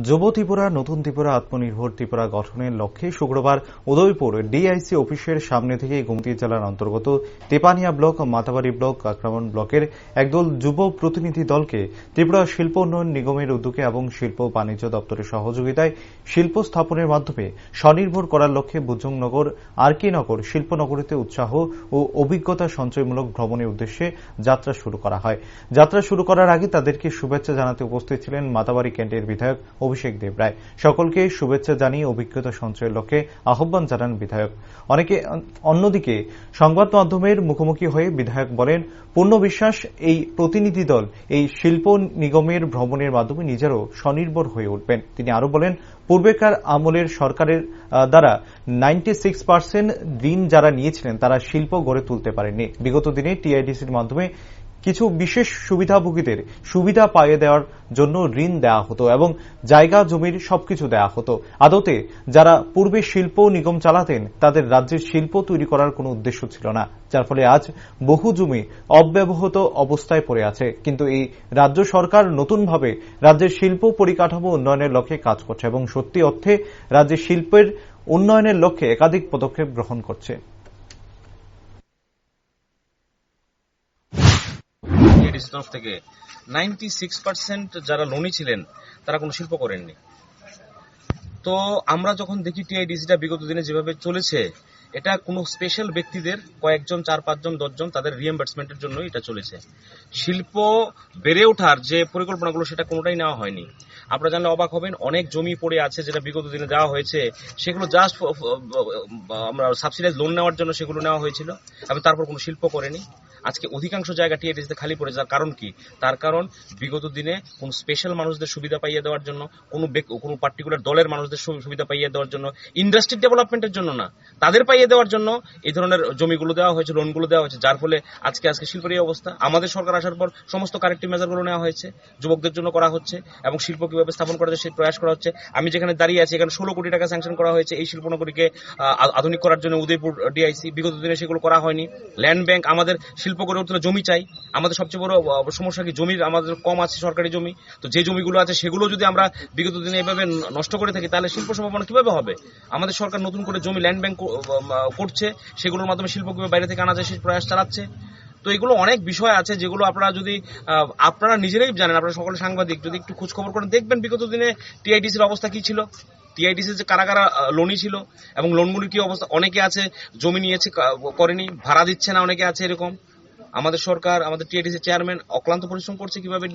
যুব ত্রিপুরা নতুন ত্রিপুরা আত্মনির্ভর ত্রিপুরা গঠনের লক্ষ্যে শুক্রবার উদয়পুর ডিআইসি অফিসের সামনে থেকে গোমতী জেলার অন্তর্গত তেপানিয়া ব্লক মাতাবাড়ি ব্লক কাকরাবন ব্লকের একদল যুব প্রতিনিধি দলকে ত্রিপুরা শিল্প উন্নয়ন নিগমের উদ্যোগে এবং শিল্প বাণিজ্য দপ্তরের সহযোগিতায় শিল্প স্থাপনের মাধ্যমে স্বনির্ভর করার লক্ষ্যে বুজংনগর আরকে নগর শিল্পনগরীতে উৎসাহ ও অভিজ্ঞতা সঞ্চয়মূলক ভ্রমণের উদ্দেশ্যে যাত্রা শুরু করা হয়। যাত্রা শুরু করার আগে তাদেরকে শুভেচ্ছা জানাতে উপস্থিত ছিলেন মাতাবাড়ি কেন্দ্রের বিধায়ক অভিষেক দেব রায়। সকলকে শুভেচ্ছা জানিয়ে অভিজ্ঞতা সঞ্চয়ের লক্ষ্যে আহ্বান জানান বিধায়ক। অন্যদিকে সংবাদ মাধ্যমের মুখোমুখি হয়ে বিধায়ক বলেন, পূর্ণ বিশ্বাস এই প্রতিনিধি দল এই শিল্প নিগমের ভ্রমণের মাধ্যমে নিজেরও স্বনির্ভর হয়ে উঠবেন। তিনি আরো বলেন, পূর্বেকার আমলের সরকারের দ্বারা 96% ঋণ যারা নিয়েছিলেন তারা শিল্প গড়ে তুলতে পারেননি। বিগত দিনে টিআইডিসির মাধ্যমে কিছু বিশেষ সুবিধাভোগীদের সুবিধা পাইয়ে দেওয়ার জন্য ঋণ দেওয়া হতো এবং জায়গা জমির সবকিছু দেওয়া হতো। আদতে যারা পূর্বে শিল্প নিগম চালাতেন তাদের রাজ্যের শিল্প তৈরি করার কোনো উদ্দেশ্য ছিল না, যার ফলে আজ বহু জমি অব্যবহৃত অবস্থায় পড়ে আছে। কিন্তু এই রাজ্য সরকার নতুনভাবে রাজ্যের শিল্প পরিকাঠামো উন্নয়নের লক্ষ্যে কাজ করছে এবং সত্যি অর্থে রাজ্যের শিল্পের উন্নয়নের লক্ষ্যে একাধিক পদক্ষেপ গ্রহণ করছে। তরফ থেকে 96% যারা লোনি ছিলেন তারা কোনো শিল্প করেননি। তো আমরা যখন দেখি টিআইডিসিটা বিগত দিনে যেভাবে চলেছে, এটা কোনো স্পেশাল ব্যক্তিদের কয়েকজন 4-5 জন 10 জন তাদের রিএম্বার্সমেন্টের জন্য এটা চলেছে। শিল্প বেড়ে ওঠার যে পরিকল্পনাগুলো সেটা কোনোটাই নেওয়া হয়নি। আপনারা জানলে অবাক হবেন, অনেক জমি পড়ে আছে যেটা বিগত দিনে দেওয়া হয়েছে, সেগুলো জাস্ট আমরা সাবসিডাইজ লোন নেওয়ার জন্য সেগুলো নেওয়া হয়েছিল এবং তারপর কোনো শিল্প করেনি। আজকে অধিকাংশ জায়গা টিআইডিসিতে খালি পড়ে যাওয়ার কারণ কি? তার কারণ বিগত দিনে কোন স্পেশাল মানুষদের সুবিধা পাইয়ে দেওয়ার জন্য, কোনো পার্টিকুলার দলের মানুষদের সুবিধা পাইয়ে দেওয়ার জন্য, ইন্ডাস্ট্রি ডেভেলপমেন্টের জন্য না, তাদের পাইয়ে দেওয়ার জন্য এই ধরনের জমিগুলো দেওয়া হয়েছে, লোনগুলো দেওয়া হয়েছে, যার ফলে আজকে শিল্পের এই অবস্থা। আমাদের সরকার আসার পর সমস্ত কারেক্টিভ মেজারগুলো নেওয়া হয়েছে, যুবকদের জন্য করা হচ্ছে এবং শিল্প কিভাবে স্থাপন করা যায় সেই প্রয়াস করা হচ্ছে। আমি যেখানে দাঁড়িয়ে আছি এখানে 16 কোটি টাকা স্যাংশন করা হয়েছে এই শিল্পনগরীকে আধুনিক করার জন্য উদয়পুর ডিআইসি। বিগত দিনে সেগুলো করা হয়নি। ল্যান্ড ব্যাংক, আমাদের শিল্প গড়ে উঠতে জমি চাই। আমাদের সবচেয়ে বড় সমস্যা কি? জমির আমাদের কম আছে, সরকারি জমি। তো যে জমিগুলো আছে সেগুলো যদি আমরা বিগত দিনে এভাবে নষ্ট করে থাকি তাহলে শিল্প সম্ভাবনা কিভাবে হবে? আমাদের সরকার নতুন করে জমি ল্যান্ড ব্যাংক করছে, সেগুলোর মাধ্যমে শিল্প কিভাবে বাইরে থেকে আনা যায় সেই প্রয়াস চালাচ্ছে। তো এগুলো অনেক বিষয় আছে যেগুলো আপনারা নিজেরাই জানেন, আপনারা সকলে সাংবাদিক, যদি একটু খোঁজ খবর করেন দেখবেন বিগত দিনে টিআইডিসির অবস্থা কি ছিল, টিআইডিসির যে কারা কারা লোনই ছিল এবং লোনগুলির কি অবস্থা। অনেকে আছে জমি নিয়েছে করেনি, ভাড়া দিচ্ছে না, অনেকে আছে এরকম। আমাদের সরকার, আমাদের টিআইডিসি চেয়ারম্যান অক্লান্ত পরিশ্রম করছে কিভাবে